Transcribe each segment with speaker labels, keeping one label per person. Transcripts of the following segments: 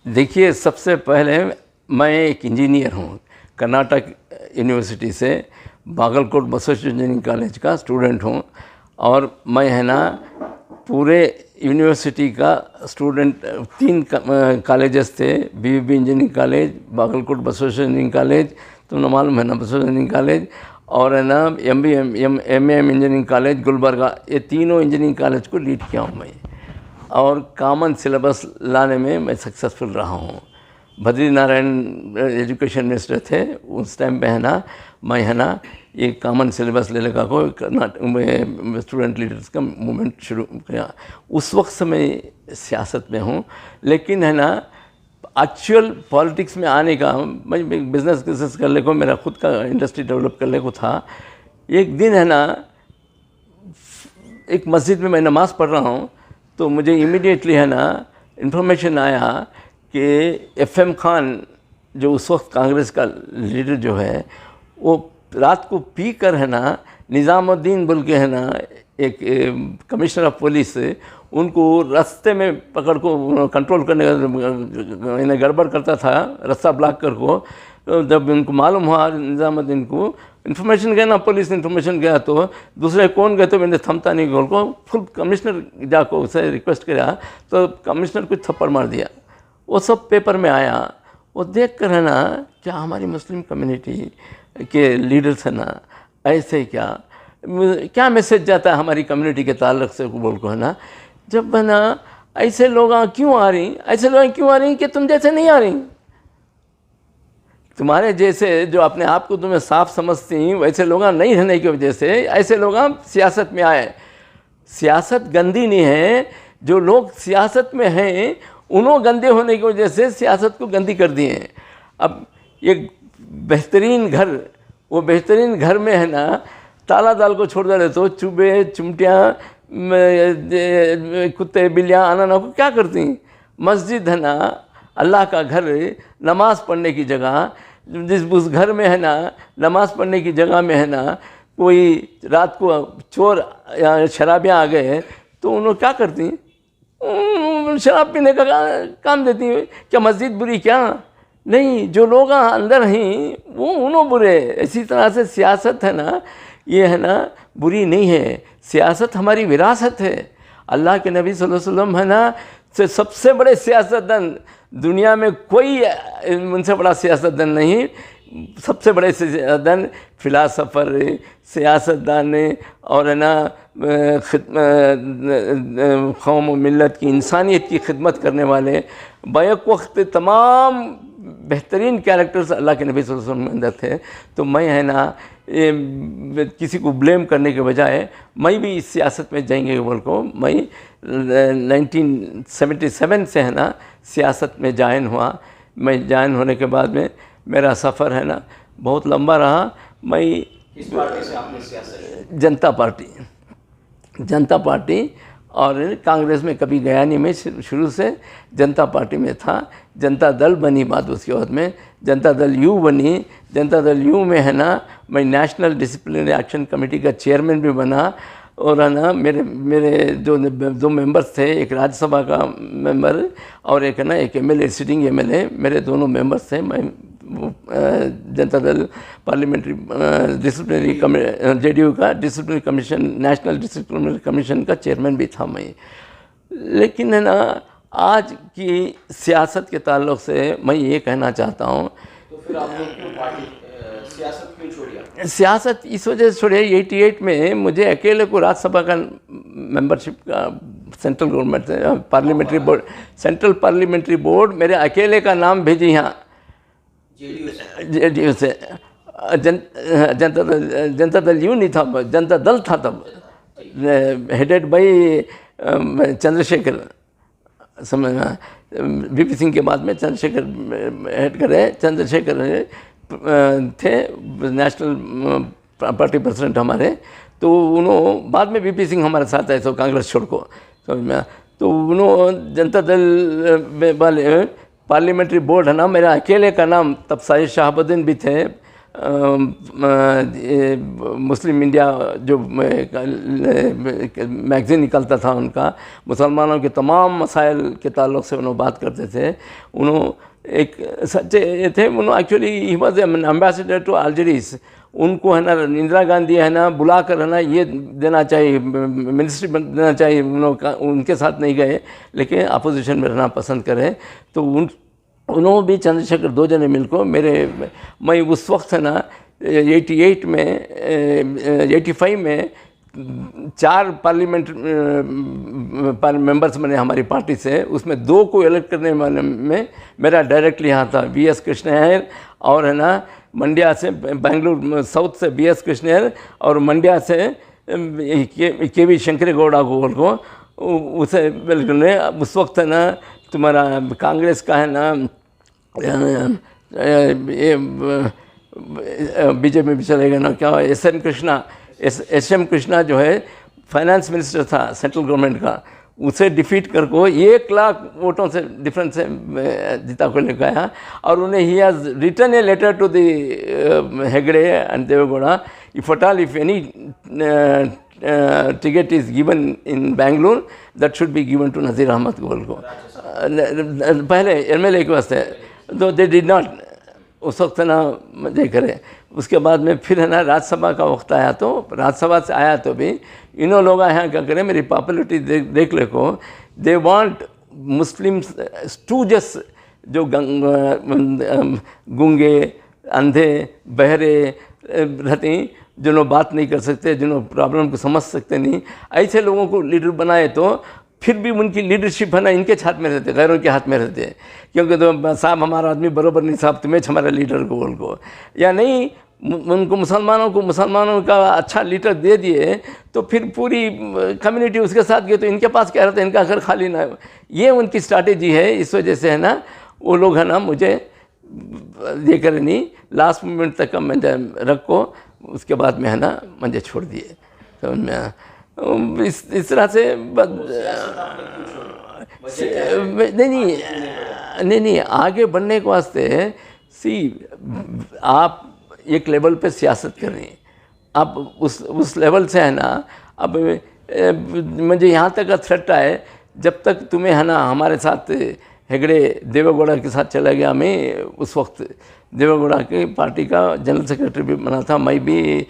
Speaker 1: देखिए, सबसे पहले मैं एक इंजीनियर हूँ, कर्नाटक यूनिवर्सिटी से बागलकोट बसवेश्वर इंजीनियरिंग कॉलेज का स्टूडेंट हूँ। और मैं है ना पूरे यूनिवर्सिटी का स्टूडेंट, 3 कॉलेजेस थे, BVB engineering college, Bagalkot Basaveshwar engineering college, तुमने मालूम है ना बसवेश्वर इंजीनियरिंग कॉलेज, और है ना एमएम इंजीनियरिंग कॉलेज गुलबर्गा, ये तीनों इंजीनियरिंग कॉलेज को लीड किया हूँ मैं। और कॉमन सिलेबस लाने में मैं सक्सेसफुल रहा हूँ। बद्री नारायण एजुकेशन मिनिस्टर थे उस टाइम पे, है ना मैं है ना ये कॉमन सिलेबस लेने का को स्टूडेंट लीडर्स का मूवमेंट शुरू किया। उस वक्त से मैं सियासत में हूँ, लेकिन है ना एक्चुअल पॉलिटिक्स में आने का, मैं बिज़नेस करने को, मेरा खुद का इंडस्ट्री डेवलप करने को था। एक दिन है ना एक मस्जिद में मैं नमाज़ पढ़ रहा हूँ, तो मुझे इमीडिएटली है ना इन्फॉर्मेशन आया कि एफएम खान जो उस वक्त कांग्रेस का लीडर जो है, वो रात को पी कर है ना निज़ामुद्दीन बोल के है ना एक कमिश्नर ऑफ पुलिस, उनको रास्ते में पकड़ को कंट्रोल करने का इन्हें गड़बड़ करता था, रास्ता ब्लॉक कर को। तो जब उनको मालूम हुआ निज़ामुद्दीन को इन्फॉर्मेशन गया ना, पुलिस इन्फॉर्मेशन गया, तो दूसरे कौन गए तो मैंने थमता नहीं गोल को, फुल कमिश्नर जाको उसे रिक्वेस्ट किया, तो कमिश्नर को थप्पड़ मार दिया। वो सब पेपर में आया। वो देख कर है ना क्या हमारी मुस्लिम कम्युनिटी के लीडर्स है ना ऐसे क्या मैसेज जाता है हमारी कम्युनिटी के ताल्लुक से बोल को, है ना जब है ना ऐसे लोग क्यों आ रही, ऐसे लोग क्यों आ रही कि तुम जैसे नहीं आ रही, तुम्हारे जैसे जो अपने आप को तुम्हें साफ समझती वैसे लोग नहीं रहने की वजह से ऐसे लोग सियासत में आए। सियासत गंदी नहीं है, जो लोग सियासत में हैं उन्होंने गंदे होने की वजह से सियासत को गंदी कर दिए हैं। अब एक बेहतरीन घर, वो बेहतरीन घर में है ना ताला दाल को छोड़ दे तो चूहे चिमटियाँ कुत्ते बिल्लियाँ आना ना को क्या करती। मस्जिद है ना अल्लाह का घर, नमाज़ पढ़ने की जगह, जिस उस घर में है ना नमाज़ पढ़ने की जगह में है ना कोई रात को चोर या शराबियाँ आ गए तो उन्होंने क्या करती, शराब पीने का काम देती हैं। क्या मस्जिद बुरी क्या? नहीं, जो लोग अंदर हैं वो उन्होंने बुरे। इसी तरह से सियासत है ना, ये है ना बुरी नहीं है, सियासत हमारी विरासत है। अल्लाह के नबी सल्लल्लाहु अलैहि वसल्लम है ना सबसे बड़े सियासतदान दुनिया में, कोई उनसे बड़ा सियासतदान नहीं। सबसे बड़े सियासतदान फिलासफ़र, सियासतदान और है ना कौम और मिल्लत की, इंसानियत की खिदमत करने वाले बैक वक्त तमाम बेहतरीन कैरेक्टर्स अल्लाह के नबी सल्लल्लाहु अलैहि वसल्लम में अंदर थे। तो मैं है ना किसी को ब्लेम करने के बजाय मैं भी इस सियासत में जाएंगे बोल को, मैं 1977 से है ना सियासत में ज्वाइन हुआ। मैं ज्वाइन होने के बाद में मेरा सफ़र है ना बहुत लंबा रहा। मैं
Speaker 2: किस पार्टी से आपने सियासत?
Speaker 1: जनता पार्टी और कांग्रेस में कभी गया नहीं। मैं शुरू से जनता पार्टी में था। जनता दल बनी बाद उसके बाद में जनता दल यू बनी। जनता दल यू में है ना मैं नेशनल डिसिप्लिनरी एक्शन कमेटी का चेयरमैन भी बना। और है ना मेरे जो 2 मेंबर्स थे, एक राज्यसभा का मेंबर और एक है ना एक एमएलए, सिटिंग एमएलए, मेरे दोनों मेंबर्स थे। मैं Janata Dal parliamentary disciplinary JDU का disciplinary commission, national disciplinary commission का चेयरमैन भी था मैं। लेकिन है ना आज की सियासत के ताल्लुक़ से मैं ये कहना चाहता हूँ,
Speaker 2: तो फिर आपने क्यों पार्टी सियासत क्यों छोड़ी?
Speaker 1: सियासत इस वजह से छोड़ी, 88 में मुझे अकेले को राज्यसभा का मेंबरशिप का सेंट्रल गवर्नमेंट से parliamentary board, central parliamentary board मेरे अकेले का नाम भेजी यहाँ जेडीयू से। जनता दल यूँ नहीं था, जनता दल था तब, हेडेड बाई चंद्रशेखर। समझना, वीपी सिंह के बाद में चंद्रशेखर हेड करे, चंद्रशेखर थे नेशनल पार्टी प्रेसिडेंट हमारे। तो उन्होंने बाद में वीपी सिंह हमारे साथ आए तो कांग्रेस छोड़ को, समझ में। तो उन्होंने जनता दल वाले पार्लियामेंट्री बोर्ड है ना मेरा अकेले का नाम, तब साहिद शहाबुद्दीन भी थे, मुस्लिम इंडिया जो मैगज़ीन निकलता था उनका, मुसलमानों के तमाम मसाइल के ताल्लुक़ से उन्होंने बात करते थे। उन्होंने एक सच्चे थे, उन्होंने actually he was ambassador to Algeria. उनको है ना इंदिरा गांधी है ना बुला कर है ना ये देना चाहिए, मिनिस्ट्री देना चाहिए, उनके साथ नहीं गए लेकिन अपोजिशन में रहना पसंद करें। तो उन्होंने भी चंद्रशेखर दो जने मिलकर मैं उस वक्त है ना 85 में 4 पार्लियामेंट मेंबर्स बने हमारी पार्टी से, उसमें 2 को इलेक्ट करने वाले में मेरा डायरेक्टली यहाँ था वीएस कृष्णैयर, और है ना मंड्या से बेंगलुरु साउथ से वीएस कृष्णैयर, और मंड्या से के.वी. शंकरेगौड़ा को उसे बिल्कुल ने उस वक्त है ना तुम्हारा कांग्रेस का है ना ये बीजेपी में चलेगा ना क्या एस.एम. कृष्णा जो है फाइनेंस मिनिस्टर था सेंट्रल गवर्नमेंट का, उसे डिफीट कर को 1 लाख वोटों से डिफरेंस से जीता को लेकर आया। और उन्हें ही has written a letter to the Hegde and Deve Gowda, if at all if any ticket is given in Bengaluru that should be given to Nazir Ahmed गोल को, पहले एमएलए के वास्ते, तो दे डिड नॉट उस वक्त ना मजे करें। उसके बाद में फिर है ना राज्यसभा का वक्त आया, तो राज्यसभा से आया तो भी इन्हों लोग यहाँ क्या करें, मेरी पॉपुलरिटी देख ले को, दे वांट मुस्लिम स्टूजस जो गूंगे अंधे बहरे रहते, जिन्होंने बात नहीं कर सकते, जिन्होंने प्रॉब्लम को समझ सकते नहीं, ऐसे लोगों को लीडर बनाए तो फिर भी उनकी लीडरशिप है ना इनके हाथ में रहते, गैरों के हाथ में रहते हैं। क्योंकि तो साहब हमारा आदमी बराबर नहीं, साहब तुम्हें हमारा लीडर को बोल को, या नहीं उनको मुसलमानों का अच्छा लीडर दे दिए तो फिर पूरी कम्युनिटी उसके साथ गई, तो इनके पास क्या रहता है, इनका घर खाली ना। ये उनकी स्ट्रैटेजी है। इस वजह से है ना वो लोग है ना मुझे ये करे नहीं, लास्ट मोमेंट तक मैं रख को, उसके बाद में है ना मुझे छोड़ दिए। तो मैं इस तरह से नहीं आगे बढ़ने के वास्ते आप एक लेवल पे सियासत कर रही हैं, आप उस लेवल से है ना, अब मुझे यहाँ तक का थ्रेट आए, जब तक तुम्हें है ना हमारे साथ हेगड़े देवेगौड़ा के साथ चला गया, मैं उस वक्त देवेगौड़ा की पार्टी का जनरल सेक्रेटरी भी बना था, मैं भी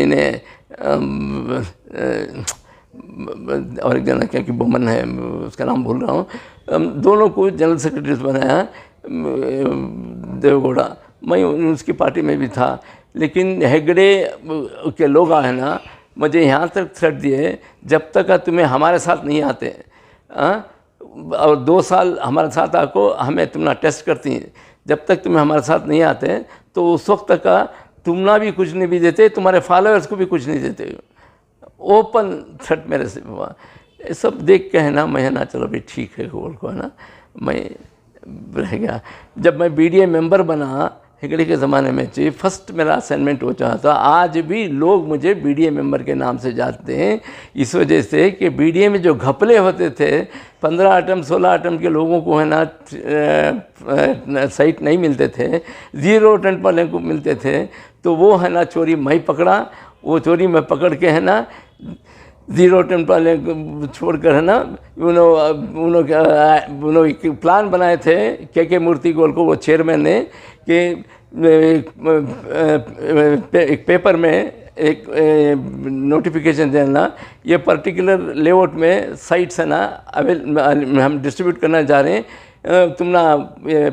Speaker 1: इन्हें और एक जना क्या कि बोमन है उसका नाम भूल रहा हूँ, दोनों को जनरल सेक्रेटरी बनाया देवेगौड़ा, मैं उसकी पार्टी में भी था। लेकिन हेगड़े के लोग है ना मुझे यहाँ तक थ्रेट दिए, जब तक तुम्हें हमारे साथ नहीं आते और 2 साल हमारे साथ आको हमें तुमना टेस्ट करती हैं, जब तक तुम्हें हमारे साथ नहीं आते तो उस वक्त तक तुमना भी कुछ नहीं भी देते, तुम्हारे फॉलोअर्स को भी कुछ नहीं देते। ओपन थ्रेट मेरे से हुआ। ये सब देख के है ना मैं है ना चलो भाई ठीक है गोल को है ना मैं रह गया। जब मैं बीडीए मेंबर बना हेगड़े के ज़माने में चाहिए, फर्स्ट मेरा असाइनमेंट हो चुका था। आज भी लोग मुझे बीडीए मेंबर के नाम से जानते हैं, इस वजह से कि बीडीए में जो घपले होते थे 15 आइटम 16 आइटम के लोगों को है ना साइट नहीं मिलते थे, 0 टेंट वाले को मिलते थे, तो वो है ना चोरी मैं पकड़ा। वो चोरी में पकड़ के है ना 0 टेंट वाले छोड़कर है ना उन्होंने प्लान बनाए थे के मूर्ति गोल को, वो चेयरमैन ने, कि एक पेपर में एक नोटिफिकेशन देना, ये पर्टिकुलर लेआउट में साइट्स है ना हम डिस्ट्रीब्यूट करना चाह रहे हैं, तुम ना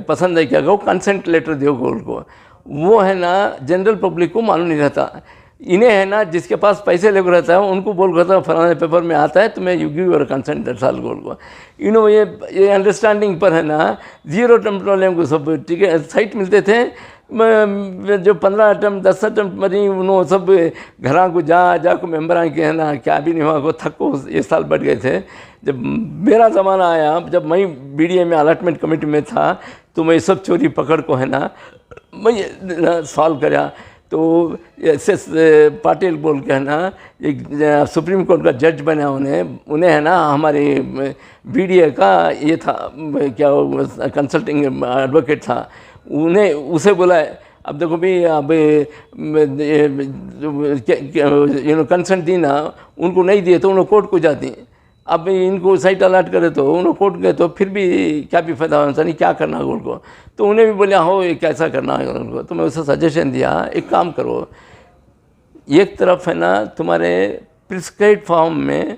Speaker 1: पसंद है क्या, को कंसेंट लेटर दो गोल को। वो है ना जनरल पब्लिक को मालूम नहीं रहता। इन्हें है ना जिसके पास पैसे लेकर रहता है उनको बोल रहता है फलाने पेपर में आता है तो मैं you give your consent that साल गोल को। इन्हों ये अंडरस्टैंडिंग पर है ना 0 टेम्प वाले को सब ठीक है साइट मिलते थे। जो 15 अटैम्प 10 अटैम्प मरी उन्होंने सब घरा को जा को मेम्बर के है ना क्या भी नहीं हुआ को थक को ये साल बढ़ गए थे। जब मेरा ज़माना आया, जब मैं बीडीए में अलॉटमेंट कमेटी में था, तो मैं सब चोरी पकड़ को है ना मैं सॉल्व करा। तो एस पाटिल बोल के है ना एक सुप्रीम कोर्ट का जज बना, उन्हें है ना हमारे बीडीए का ये था क्या कंसल्टिंग एडवोकेट था, उन्हें उसे बोला अब देखो भी अब कंसेंट दी ना, उनको नहीं दिए तो उन्होंने कोर्ट को जाती। अब इनको साइट अलर्ट करे तो उन्होंने कोर्ट गए तो फिर भी क्या भी फायदा होना नहीं, क्या करना है उनको। तो उन्हें भी बोला हो ये कैसा करना है उनको। तो मैं उसे सजेशन दिया, एक काम करो, एक तरफ है ना तुम्हारे प्रिस्क्राइब फॉर्म में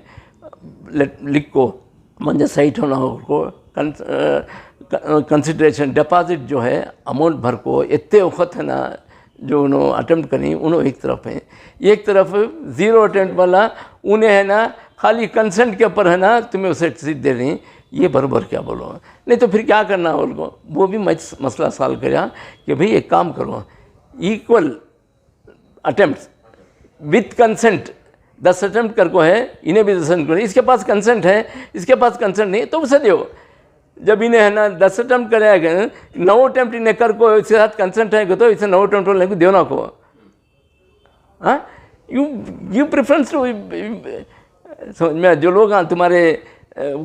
Speaker 1: लिखो म्हणजे साइट होना हो कंसिडरेशन डिपॉजिट जो है अमाउंट भर को इतने वक्त है ना जो उन्होंने अटेम्प्ट करी उन्होंने एक तरफ है, एक तरफ ज़ीरो अटेम्प्ट वाला उन्हें है ना खाली कंसेंट के ऊपर है ना तुम्हें उसे सीट दे रही। ये बराबर क्या बोलो, नहीं तो फिर क्या करना उनको। वो भी मसला सॉल्व किया कि भाई एक काम करो, equal attempt with consent 10 attempt कर को है, इन्हें भी 10 अटेम्प्ट करो, इसके पास कंसेंट है इसके पास कंसेंट नहीं तो उसे दो। जब इन्हें है ना 10 अटेम्प्ट करेगा 9 अटेम्प्ट इन्हें कर को इसके साथ कंसेंट है तो इसे 9 अटेम्प्ट लेको देना को। हाँ यू प्रेफरेंस टू समझ में। जो लोग तुम्हारे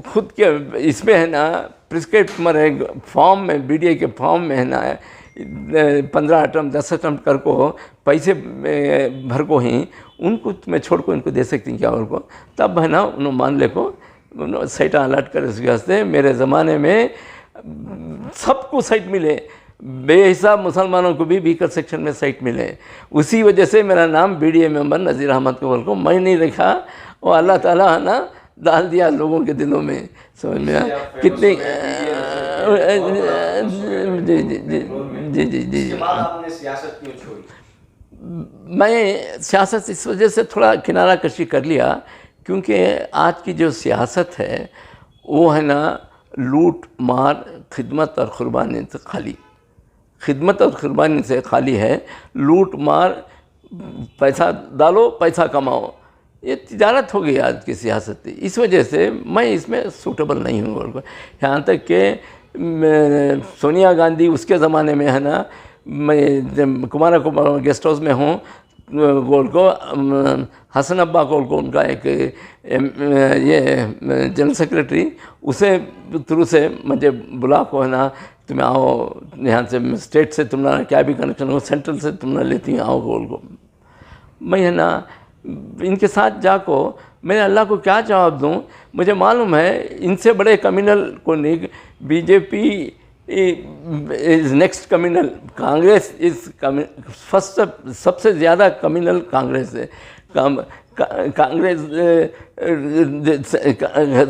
Speaker 1: खुद के इसमें है ना प्रिस्क्राइब तुम्हारे फॉर्म में BDI के फॉर्म में है ना 15 अटेम्प्ट 10 अटेम्प्ट कर को पैसे भर को ही उनको तुम्हें छोड़ को इनको दे सकती क्या उनको। तब है ना उन्होंने मान ले को साइटा अलर्ट करे उसके वास्ते। मेरे ज़माने में सबको साइट मिले, बेहिसाब मुसलमानों को भी वीकर सेक्शन में साइट मिले। उसी वजह से मेरा नाम BDI मेंबर नज़ीर अहमद कौल को मैं नहीं रखा और अल्लाह ताला है ना डाल दिया लोगों के दिलों में। समझ में कितने जी जी जी जी जी जी।
Speaker 2: आपने सियासत क्यों छोड़ी?
Speaker 1: मैं सियासत इस वजह से थोड़ा किनारा कशी कर लिया क्योंकि आज की जो सियासत है वो है ना लूट मार खिदमत और कुर्बानी से खाली, खिदमत और कुर्बानी से खाली है। लूट मार पैसा डालो पैसा कमाओ, ये तिजारत हो गई आज की सियासत। इस वजह से मैं इसमें सूटेबल नहीं हूँ। यहाँ तक कि सोनिया गांधी उसके ज़माने में है ना, मैं कुमारा गेस्ट हाउस में हूँ गोल को हसन अब्बा गोल को उनका एक ये जनरल सेक्रेटरी उसे थ्रू से मुझे बुला को है ना तुम्हें आओ यहाँ से स्टेट से तुम्हारा क्या भी कनेक्शन हो सेंट्रल से तुम्हारा लेती आओ गोल को। मैं है ना इनके साथ जाको मैंने अल्लाह को क्या जवाब दूँ। मुझे मालूम है इनसे बड़े कम्युनल को नहीं BJP is next communal, Congress is first सबसे ज़्यादा कम्युनल कांग्रेस है। कांग्रेस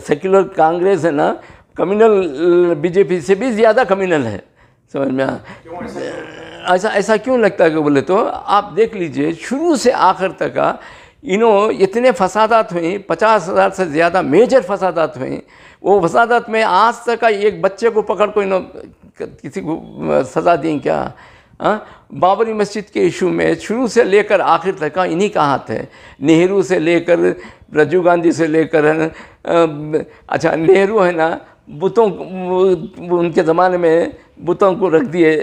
Speaker 1: सेक्युलर कांग्रेस है ना कम्युनल BJP से भी ज़्यादा कम्युनल है। समझ में ऐसा क्यों लगता है कि बोले तो आप देख लीजिए शुरू से आखिर तक का इतने फसादात हुई, 50,000 से ज़्यादा मेजर फसादात हुई। वो फसादात में आज तक का एक बच्चे को पकड़ को किसी को सज़ा दी क्या? बाबरी मस्जिद के इशू में शुरू से लेकर आखिर तक का इन्हीं का हाथ है। नेहरू से लेकर राजीव गांधी से लेकर अच्छा नेहरू है ना बुतों उनके ज़माने में बुतों को रख दिए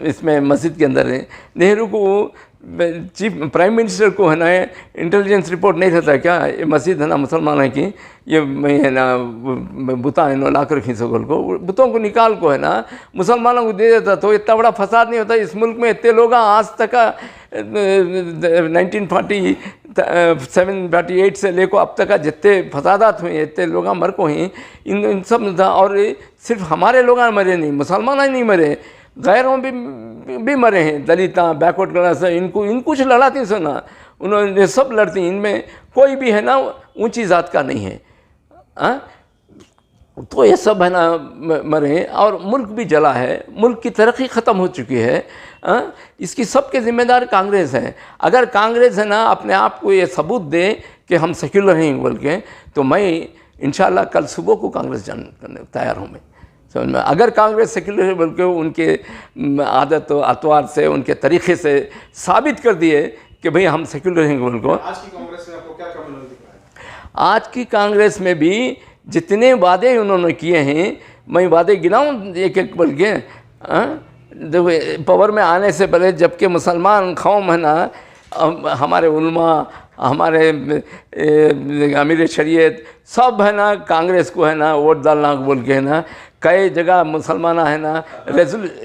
Speaker 1: इसमें मस्जिद के अंदर है। नेहरू को चीफ प्राइम मिनिस्टर को है ना इंटेलिजेंस रिपोर्ट नहीं रहता क्या ये मस्जिद है ना मुसलमान की ये है ना बुता है ना ला कर रखी सकल को बुतों को निकाल को है ना मुसलमानों को दे देता तो इतना बड़ा फसाद नहीं होता। इस मुल्क में इतने लोग आज तक का 1947-48 से लेकर अब तक का जितने फसादात हुए इतने लोग मर को ही इन सब था। और सिर्फ हमारे लोग मरे नहीं, मुसलमान ही नहीं मरे, गैरों भी मरे हैं, दलिता बैकवर्ड क्लास इनको कुछ लड़ाती सुना उन्होंने सब लड़ती। इनमें कोई भी है ना ऊंची जात का नहीं है। तो ये सब है ना मरे और मुल्क भी जला है, मुल्क की तरक्की ख़त्म हो चुकी है। इसकी सबके ज़िम्मेदार कांग्रेस है। अगर कांग्रेस है ना अपने आप को ये सबूत दे कि हम सेक्युलर हैं बोल के तो मैं इंशाल्लाह कल सुबह को कांग्रेस ज्वाइन करने तैयार हूँ मैं। समझ में अगर कांग्रेस सेक्युलर है बोल के उनके आदत अतवार से उनके तरीक़े से साबित कर दिए कि भाई हम सेक्युलर हैं बोल को।
Speaker 2: आज की कांग्रेस में आपको क्या कमी दिख रहा है?
Speaker 1: आज की कांग्रेस में भी जितने वादे उन्होंने किए हैं मैं वादे गिनाऊँ एक एक बोल के। देखो पावर में आने से पहले जबकि मुसलमान कौम है ना हमारे उलमा हमारे अमीर शरीयत सब है ना कांग्रेस को है ना वोट डालना बोल के है ना कई जगह मुसलमान है ना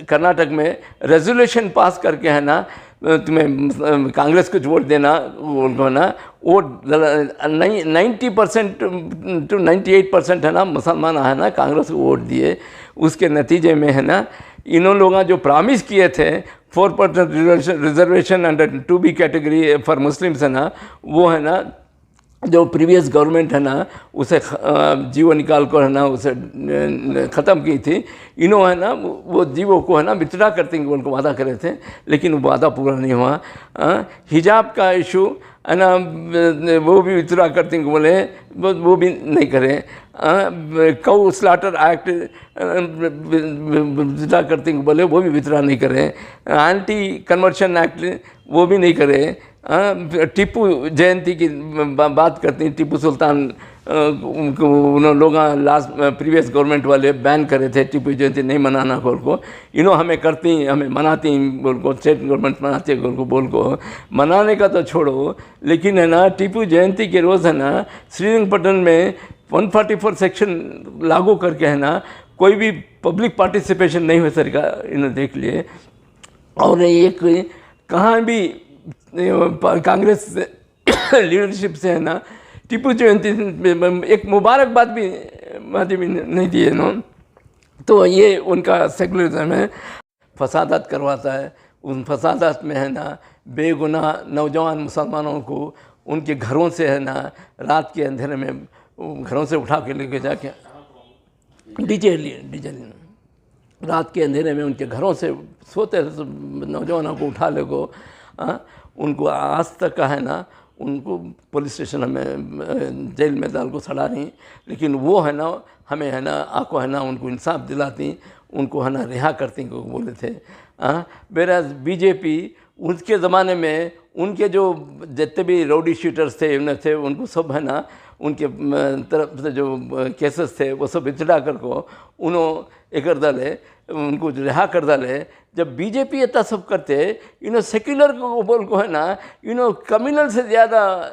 Speaker 1: कर्नाटक में रेजोल्यूशन पास करके है ना तुम्हें कांग्रेस को वोट देना उनको है ना वोट 90% to 98% है ना मुसलमान है ना कांग्रेस को वोट दिए। उसके नतीजे में है ना इन्हों लोगों जो प्रॉमिस किए थे 4% reservation under 2B category for Muslims है ना, वो है ना जो प्रीवियस गवर्नमेंट है ना उसे जीवो निकाल कर है ना उसे ख़त्म की थी। इन्हों है ना वो जीवो को है ना विथड्रा करते हैं उनको वादा करे थे, लेकिन वो वादा पूरा नहीं हुआ। हिजाब का इशू है ना वो भी विथड्रा करते हैं बोले, वो भी नहीं करे। काउ स्लॉटर एक्ट विथड्रा करते हैं बोले, वो भी विथड्रा नहीं करे। एंटी कन्वर्शन एक्ट वो भी नहीं करे। टीपू जयंती की बात करते हैं, टीपू सुल्तान उन लोग लास्ट प्रीवियस गवर्नमेंट वाले बैन करे थे टीपू जयंती नहीं मनाना बोल को। इन्हों हमें करती हमें मनाती बोल को, स्टेट गवर्नमेंट मनाती है बोल को। मनाने का तो छोड़ो, लेकिन है ना टीपू जयंती के रोज़ है ना श्रीरंगपट्टन में 144 सेक्शन लागू करके है ना कोई भी पब्लिक पार्टिसिपेशन नहीं हो सकेगा, इन्हें देख लिए। और एक कहाँ भी कांग्रेस लीडरशिप से है ना टीपू जयंती एक मुबारकबाद भी नहीं दिए ना। तो ये उनका सेकुलरिज्म है, फसादात करवाता है। उन फसादात में है ना बेगुनाह नौजवान मुसलमानों को उनके घरों से है ना रात के अंधेरे में घरों से उठा के लेके जाके डीजे रात के अंधेरे में उनके घरों से सोते नौजवानों को उठा ले को उनको आज तक का है ना उनको पुलिस स्टेशन में जेल में डाल को सड़ा नहीं, लेकिन वो है ना हमें है ना आको है ना उनको इंसाफ दिलाती, उनको है ना रिहा करती को बोले थे। बेराज बीजेपी उसके ज़माने में उनके जो जितने भी राउडी शूटर्स थे उन्हें थे उनको सब है ना उनके तरफ से जो केसेस थे वो सब विथड्रा कर को उन्होंने एक कर डाले, उनको रिहा कर डाले। जब बीजेपी इतना सब करते इन्हों सेक्युलर को बोल को है ना इन्हों कम्युनल से ज़्यादा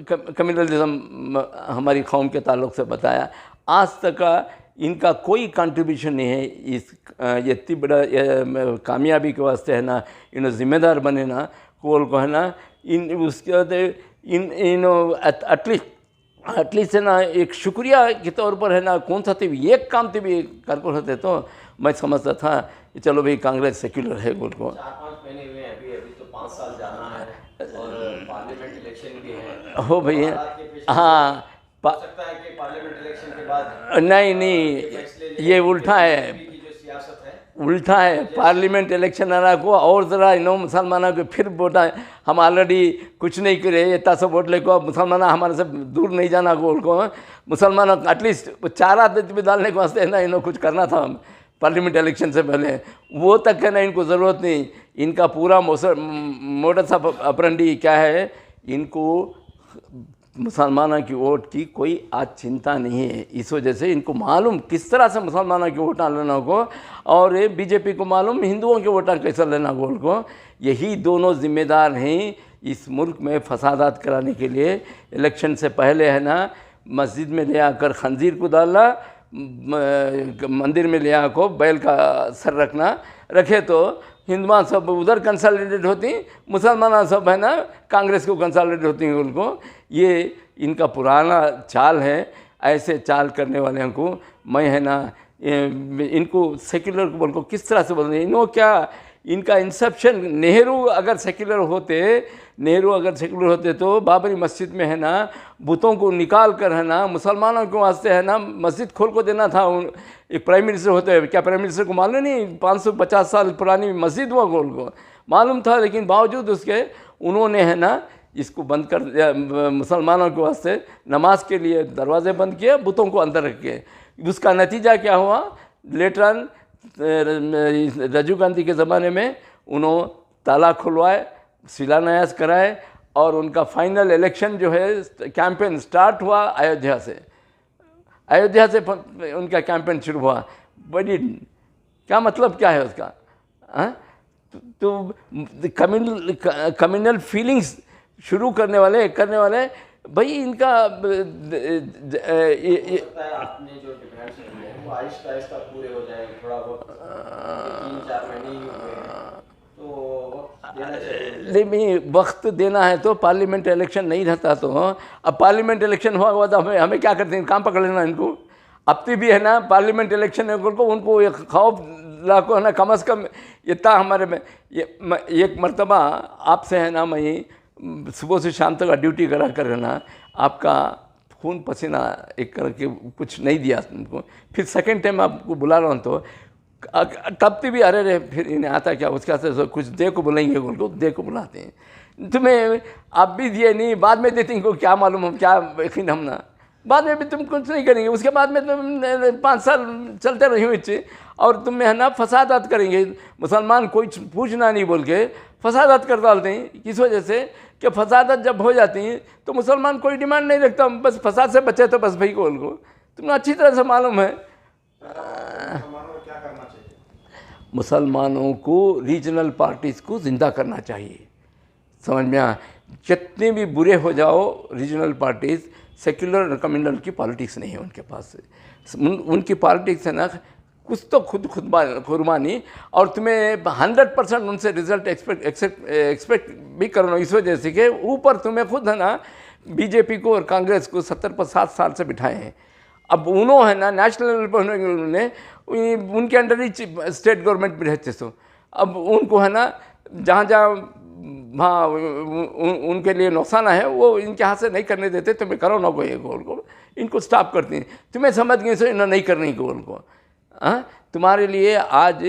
Speaker 1: कम्युनलिज्म हमारी कौम के ताल्लुक़ से बताया। आज तक का इनका कोई कंट्रीब्यूशन नहीं है इस ये इतनी बड़ा कामयाबी के वास्ते है ना इन्हों ज़िम्मेदार बने ना कोल को है ना इन उसके बाद इन्हों एटलीस्ट है ना एक शुक्रिया के तौर पर है ना कौन सा एक काम थे भी कर को होते तो मैं समझता था कि चलो भाई कांग्रेस सेक्युलर है बोल को।
Speaker 2: 4-5 महीने हुए अभी तो 5 साल जाना है और पार्लियामेंट इलेक्शन भी है
Speaker 1: हो भैया। हाँ
Speaker 2: हो सकता है कि पार्लियामेंट इलेक्शन के बाद
Speaker 1: नहीं ये उल्टा है,
Speaker 2: जो सियासत है
Speaker 1: उल्टा है। पार्लियामेंट इलेक्शन आना को और ज़रा इन्हों मुसलमानों को फिर वोटा हम ऑलरेडी कुछ नहीं करे इतना सब वोट लेको मुसलमान हमारे से दूर नहीं जाना को उनको मुसलमानों एटलीस्ट 4 आदत भी डालने के वास्ते है ना इन्हों कुछ करना था पार्लियामेंट इलेक्शन से पहले, वो तक है ना इनको ज़रूरत नहीं। इनका पूरा मोडस ऑपरेंडी क्या है, इनको मुसलमानों की वोट की कोई आज चिंता नहीं है। इस वजह से इनको मालूम किस तरह से मुसलमानों की वोटा लेना को और बीजेपी को मालूम हिंदुओं के वोटा कैसे लेना को उनको। यही दोनों जिम्मेदार हैं इस मुल्क में फसादात कराने के लिए। इलेक्शन से पहले है ना मस्जिद में ले आकर खंजीर को डालना, मंदिर में ले आकर बैल का सर रखना, रखे तो हिंदुआ सब उधर कंसोलिडेट होती, मुसलमान सब है ना कांग्रेस को कंसोलिडेट होती हैं उनको। ये इनका पुराना चाल है। ऐसे चाल करने वाले को मैं है ना इनको सेक्युलर को बोल को किस तरह से बोलते हैं इन्हों क्या इनका इंसेप्शन नेहरू अगर सेक्युलर होते तो बाबरी मस्जिद में है ना बुतों को निकाल कर है ना मुसलमानों के वास्ते है ना मस्जिद खोल को देना था। एक प्राइम मिनिस्टर होते हैं, क्या प्राइम मिनिस्टर को मालूम नहीं 550 साल पुरानी मस्जिद हुआ गोल को मालूम था, लेकिन बावजूद उसके उन्होंने है ना इसको बंद कर दिया। मुसलमानों के वास्ते नमाज के लिए दरवाजे बंद किए, बुतों को अंदर रख के। उसका नतीजा क्या हुआ, लेटर ऑन राजीव गांधी के ज़माने में उन्होंने ताला खुलवाए, शिलान्यास कराए और उनका फाइनल इलेक्शन जो है कैंपेन स्टार्ट हुआ अयोध्या से उनका कैंपेन शुरू हुआ। बड़ी क्या मतलब क्या है उसका, तो कम्युनल फीलिंग्स शुरू करने वाले भाई इनका
Speaker 2: आपने जो डिमांड्स आहिस्ता आहिस्ता पूरे हो जाएंगे, थोड़ा वक्त 3-4 महीने ही हुए हैं, तो वक्त देना चाहिए।
Speaker 1: लेकिन वक्त देना है तो पार्लियामेंट इलेक्शन नहीं रहता तो अब पार्लियामेंट इलेक्शन हुआ हुआ तो हमें क्या करते हैं, काम पकड़ लेना इनको। अब तो भी है ना पार्लियामेंट इलेक्शन है उनको एक खौफ लाखों है ना, कम से कम इतना हमारे में एक मरतबा आपसे है ना, मैं सुबह से शाम तक ड्यूटी करा कर है ना, आपका खून पसीना एक करके कुछ नहीं दिया उनको, फिर सेकंड टाइम आपको बुला रहा हूँ तो तब भी अरे रे फिर इन्हें आता क्या, उसके से कुछ दे को बुलाएंगे, उनको दे को बुलाते हैं। तुम्हें आप भी दिए नहीं, बाद में देते हैं, क्या मालूम हम क्या यकीन हम ना, बाद में भी तुम कुछ नहीं करेंगे, उसके बाद में तुम 5 साल चलते रही हुई और तुम्हें है ना फसादात करेंगे। मुसलमान कोई पूछना नहीं बोल के फसादात कर डालते हैं। किस वजह से कि फसादात जब हो जाती हैं तो मुसलमान कोई डिमांड नहीं रखता, बस फसाद से बचे तो बस भाई को उनको तुम्हें अच्छी तरह से मालूम है। मुसलमानों को रीजनल पार्टीज़ को ज़िंदा करना चाहिए, समझ में आ। जितने भी बुरे हो जाओ रीजनल पार्टीज़, सेक्युलर और कम्युनल की पॉलिटिक्स नहीं है उनके पास। उनकी पॉलिटिक्स है ना कुछ तो खुद कुर्बानी, और तुम्हें 100% उनसे रिजल्ट एक्सपेक्ट भी करना। इस वजह से कि ऊपर तुम्हें खुद है ना बीजेपी को और कांग्रेस को 70 पर 7 साल से बिठाए हैं। अब उन्होंने है ना नेशनल लेवल पर उन्होंने उनके अंडर ही स्टेट गवर्नमेंट भी रहते सो, अब उनको है ना जहाँ जहाँ वहाँ उनके लिए नुकसान है वो इनके हाथ से नहीं करने देते। तुम्हें करो ना कोई गोल को, इनको स्टॉप करती हैं। तुम्हें समझ गए सो इन्हें नहीं करनी गोल को। हाँ, तुम्हारे लिए आज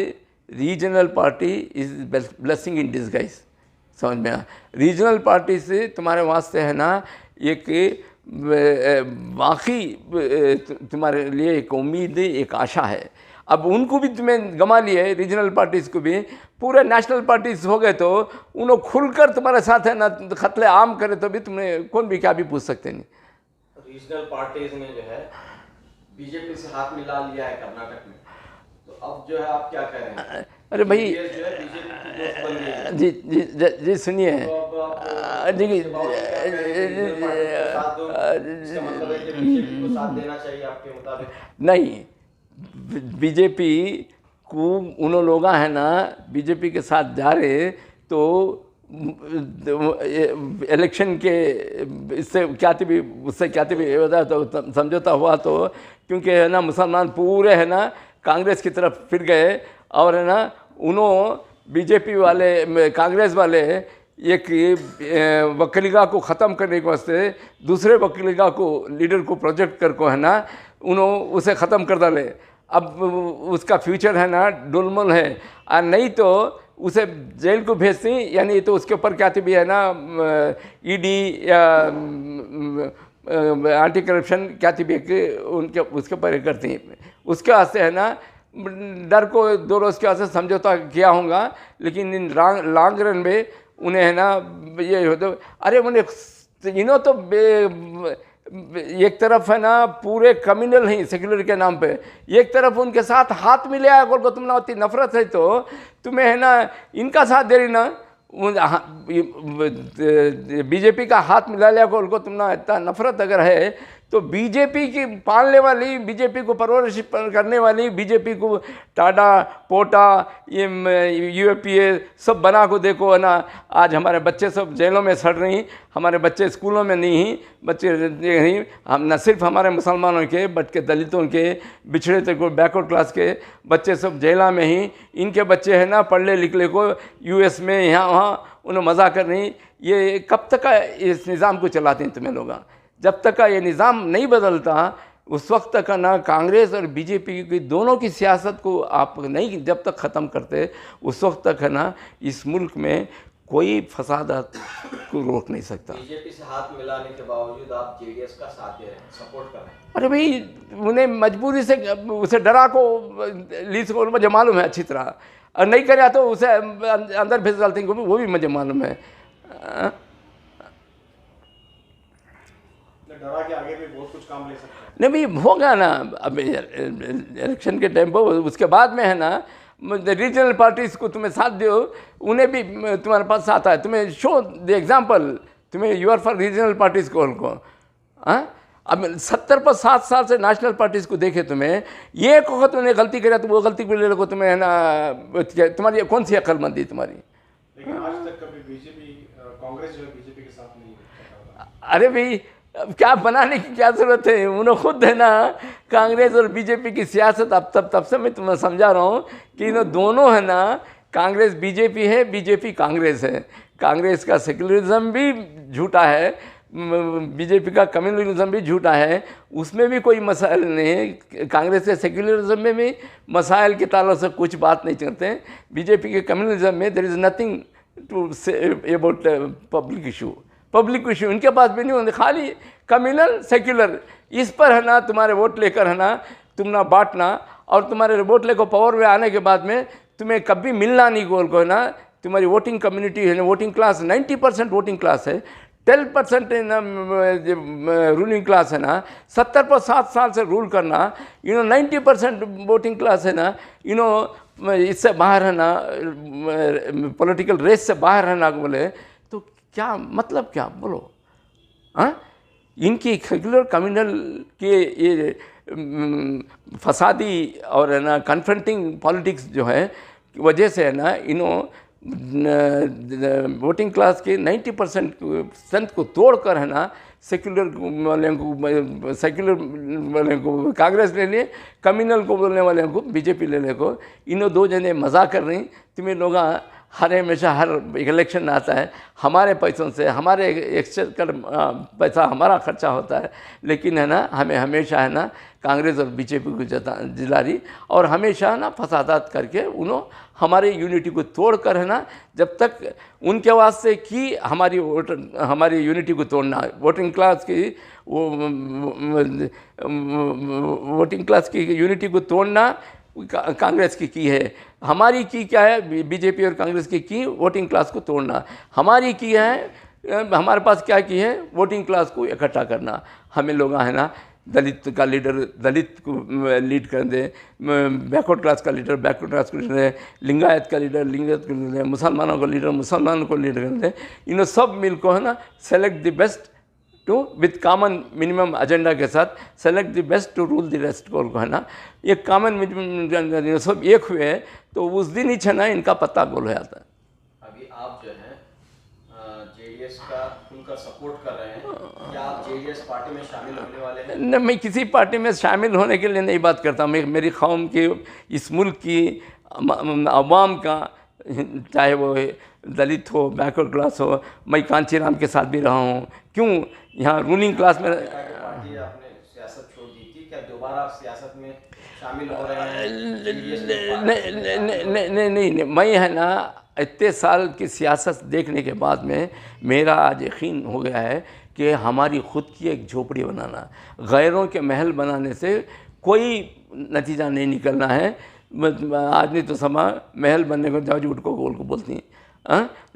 Speaker 1: regional party is blessing in disguise, समझ में आ। रीजनल पार्टी से तुम्हारे वास्ते है ना एक बाकी तुम्हारे लिए एक उम्मीद, एक आशा है। अब उनको भी तुम्हें गंवा लिया है, रीजनल पार्टीज़ को भी। पूरे नेशनल पार्टीज़ हो गए तो उन्होंने खुलकर तुम्हारे साथ है ना खतले आम करे तो भी तुम्हें कौन भी क्या भी पूछ सकते नहीं।
Speaker 2: रीजनल पार्टीज ने जो है बीजेपी से हाथ मिला लिया है कर्नाटक में, तो अब जो है आप क्या कह रहे हैं?
Speaker 1: अरे भाई जी जी जी सुनिए जी, नहीं बीजेपी को उन लोग है ना बीजेपी के साथ जा रहे तो इलेक्शन के इससे क्या भी उससे क्या भी तो समझौता हुआ तो, क्योंकि है ना मुसलमान पूरे है ना कांग्रेस की तरफ फिर गए और है ना उन्होंने बीजेपी वाले कांग्रेस वाले एक वकीलिगा को ख़त्म करने के वास्ते दूसरे वकीलिगा को लीडर को प्रोजेक्ट कर को है ना उन्होंने उसे ख़त्म कर डाले। अब उसका फ्यूचर है ना डुलमुल है, और नहीं तो उसे जेल को भेजती, यानी तो उसके ऊपर क्या भी है ना ईडी या एंटी करप्शन क्या भी उनके उसके ऊपर करती हैं। उसके वास्ते है ना डर को 2 रोज़ के वास्ते समझौता किया होगा, लेकिन इन लॉन्ग रन में उन्हें है ना ये हो तो अरे उन्हें इन्हों तो एक तरफ है ना पूरे कम्युनल ही सेक्युलर के नाम पे, एक तरफ उनके साथ हाथ मिलाया अगर को तुम ना होती नफरत है तो तुम्हें है ना इनका साथ दे रही ना बीजेपी का हाथ मिला लिया को तुम ना इतना नफरत अगर है तो बीजेपी की पालने वाली, बीजेपी को परवरिश करने वाली, बीजेपी को टाटा पोटा ये यूएपीए सब बना को देखो है ना आज हमारे बच्चे सब जेलों में सड़ रही, हमारे बच्चे स्कूलों में नहीं, बच्चे नहीं, हम न सिर्फ हमारे मुसलमानों के बल्कि दलितों के, बिछड़े तक बैकवर्ड क्लास के बच्चे सब जेला में ही, इनके बच्चे हैं ना पढ़ने लिखने को यूएस में यहाँ वहाँ उन्हें मज़ा कर रही। ये कब तक इस निज़ाम को चलाते हैं तुम्हें लोग? जब तक का ये निज़ाम नहीं बदलता उस वक्त तक ना कांग्रेस और बीजेपी की दोनों की सियासत को आप नहीं जब तक ख़त्म करते उस वक्त तक है ना इस मुल्क में कोई फसादात को रोक नहीं सकता।
Speaker 2: बीजेपी से हाथ मिलाने के बावजूद आप जेडीएस का साथ दे रहे हैं, सपोर्ट कर रहे हैं।
Speaker 1: अरे भाई उन्हें मजबूरी से उसे डरा को ली सको, मुझे मालूम है अच्छी तरह, और नहीं करे तो उसे अंदर भेज डालते हैं, वो भी मुझे मालूम है।
Speaker 2: डरा के आगे भी बहुत कुछ काम ले सकते हैं।
Speaker 1: नहीं भाई होगा ना अब इलेक्शन के टाइम पर, उसके बाद में है ना रीजनल पार्टीज़ को तुम्हें साथ दो, उन्हें भी तुम्हारे पास साथ आए, तुम्हें शो द एग्जाम्पल, तुम्हें you are for regional parties को हाँ। अब 70 पर 7 साल से नेशनल पार्टीज़ को देखे तुम्हें, ये एक वक्त उन्होंने गलती करा तो वो गलती को ले लो, तुम्हें है ना, तुम्हारी कौन सी अक्लमंदी तुम्हारी।
Speaker 3: लेकिन आज तक कभी बीजेपी कांग्रेस जो है बीजेपी के साथ नहीं है।
Speaker 1: अरे भाई अब क्या बनाने की क्या ज़रूरत है, उन्होंने खुद है ना कांग्रेस और बीजेपी की सियासत, अब तब से मैं तुम्हें समझा रहा हूँ कि इन दोनों है ना, कांग्रेस बीजेपी है, बीजेपी कांग्रेस है। कांग्रेस का सेक्युलरिज्म भी झूठा है, बीजेपी का कम्युनलिज्म भी झूठा है, उसमें भी कोई मसाइल नहीं है। कांग्रेस के सेक्युलरिज्म में भी मसाइल के ताल्लुक से कुछ बात नहीं करते हैं। बीजेपी के कम्युनलिज्म में there is nothing to say about public issue इनके पास भी नहीं होते, खाली कम्युनल सेक्युलर, इस पर है ना तुम्हारे वोट लेकर है ना तुम ना बांटना, और तुम्हारे वोट लेकर पावर में आने के बाद में तुम्हें कभी मिलना नहीं गोल को है ना। तुम्हारी वोटिंग कम्युनिटी है ना, वोटिंग क्लास 90% वोटिंग क्लास है, 10% रूलिंग क्लास है ना, 70 पर 7 साल से रूल करना, 90% वोटिंग क्लास है ना, इससे बाहर है ना, पॉलिटिकल रेस से बाहर रहना बोले तो क्या मतलब, क्या बोलो। हाँ, इनकी सेक्युलर कम्युनल के ये फसादी और है ना कन्फ्रंटिंग पॉलिटिक्स जो है वजह से है ना, वोटिंग क्लास के 90% स्ट्रेंथ को तोड़कर है ना सेक्युलर वाले को कांग्रेस ले लिए, कम्युनल को बोलने वाले को बीजेपी लेने को, इन्हों दो जने मजाक कर रही। तुम्हें लोग हमेशा हर इलेक्शन आता है हमारे पैसों से, हमारे एक्सचेंज पैसा हमारा खर्चा होता है, लेकिन है ना हमें हमेशा है ना कांग्रेस और बीजेपी को जिला रही, और हमेशा ना फसादात करके उन्होंने हमारे यूनिटी को तोड़कर है ना, जब तक उनके वास्ते की हमारी यूनिटी को तोड़ना, वोटिंग क्लास की वोटिंग क्लास की यूनिटी को तोड़ना कांग्रेस की है। हमारी की क्या है, बीजेपी और कांग्रेस की वोटिंग क्लास को तोड़ना। हमारी की है, हमारे पास क्या की है, वोटिंग क्लास को इकट्ठा करना। हमें लोग है ना दलित का लीडर दलित को लीड कर दे, बैकवर्ड क्लास का लीडर बैकवर्ड क्लास को लीडर है, लिंगायत का लीडर लिंगायत को लीडर है, मुसलमानों का लीडर मुसलमानों को लीडर कर दे। इन सब मिल को है ना select the best two with common minimum agenda के साथ select the best to rule the rest को है ना, ये कॉमन मिनिमम सब एक हुए तो उस दिन ही छना इनका पत्ता गोल हो जाता है।
Speaker 2: अभी आप जो है जेडीएस का उनका सपोर्ट कर रहे हैं, क्या आप जेडीएस पार्टी में शामिल होने वाले हैं?
Speaker 1: न, मैं किसी पार्टी में शामिल होने के लिए नहीं बात करता। मैं मेरी कौम की, इस मुल्क की अवाम का, चाहे वो दलित हो बैकवर्ड क्लास हो, मैं कांचीराम के साथ भी रहा हूँ। क्यों यहाँ रूलिंग क्लास में
Speaker 2: पार्टी आपने सियासत छोड़ दी थी, क्या दोबारा आप सियासत में शामिल हो रहे हैं?
Speaker 1: नहीं, मैं है ना इतने साल की सियासत देखने के बाद में मेरा आज यकीन हो गया है कि हमारी ख़ुद की एक झोपड़ी बनाना, गैरों के महल बनाने से कोई नतीजा नहीं निकलना है। आज नहीं तो समा महल बनने को जाओ झूठ को गोल को बोलती हैं,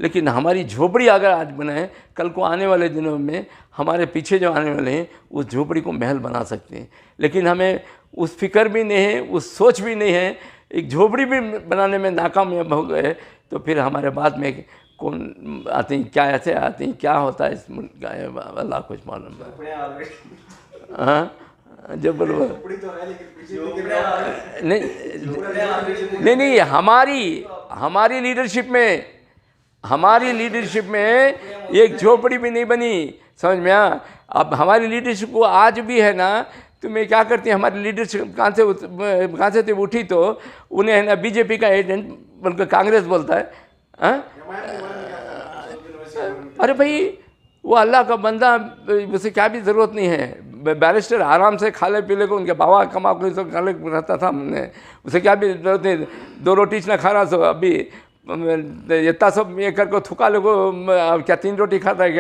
Speaker 1: लेकिन हमारी झोपड़ी अगर आज बनाए, कल को आने वाले दिनों में हमारे पीछे जो आने वाले हैं उस झोपड़ी को महल बना सकते हैं। लेकिन हमें उस फिक्र भी नहीं है, उस सोच भी नहीं है, एक झोपड़ी भी बनाने में नाकामयाब हो गए तो फिर हमारे बाद में कौन आते हैं, क्या ऐसे आते हैं, क्या होता है इस मुल्क का, अल्लाह कुछ मालूम है। हाँ, जब बोलो नहीं, हमारी लीडरशिप में एक झोपड़ी भी नहीं बनी, समझ में आ। अब हमारी लीडरशिप को आज भी है ना, तो मैं क्या करती हैं, हमारी लीडरशिप कहाँ से उठी तो उन्हें है ना बीजेपी का एजेंट बल्कि कांग्रेस बोलता है। अरे भाई वो अल्लाह का बंदा, उसे क्या भी ज़रूरत नहीं है। बैरिस्टर आराम से खाले पीले को, उनके बाबा कमा को तो खाले रहता था, हमने उसे क्या भी ज़रूरत नहीं, 2 रोटी ना खा रहा सो अभी इतना सब ये कर को थुका लोगो, क्या 3 रोटी खाता है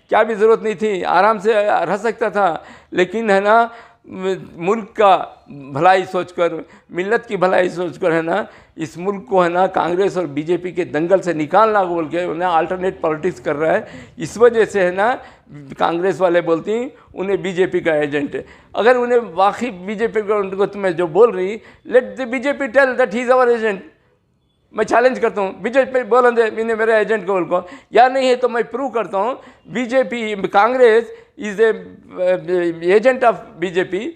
Speaker 1: क्या भी ज़रूरत नहीं थी, आराम से रह सकता था। लेकिन है ना मुल्क का भलाई सोचकर, मिल्लत की भलाई सोचकर है ना इस मुल्क को है ना कांग्रेस और बीजेपी के दंगल से निकालना बोल के उन्हें अल्टरनेट पॉलिटिक्स कर रहा है। इस वजह से है ना कांग्रेस वाले बोलती हैं उन्हें बीजेपी का एजेंट है। अगर उन्हें वाकई बीजेपी का उनको तुम्हें जो बोल रही, let the BJP tell that he is our agent. मैं चैलेंज करता हूँ बीजेपी बोलेंगे मैंने मेरे एजेंट को या नहीं है तो मैं प्रूव करता हूँ BJP Congress is a agent of BJP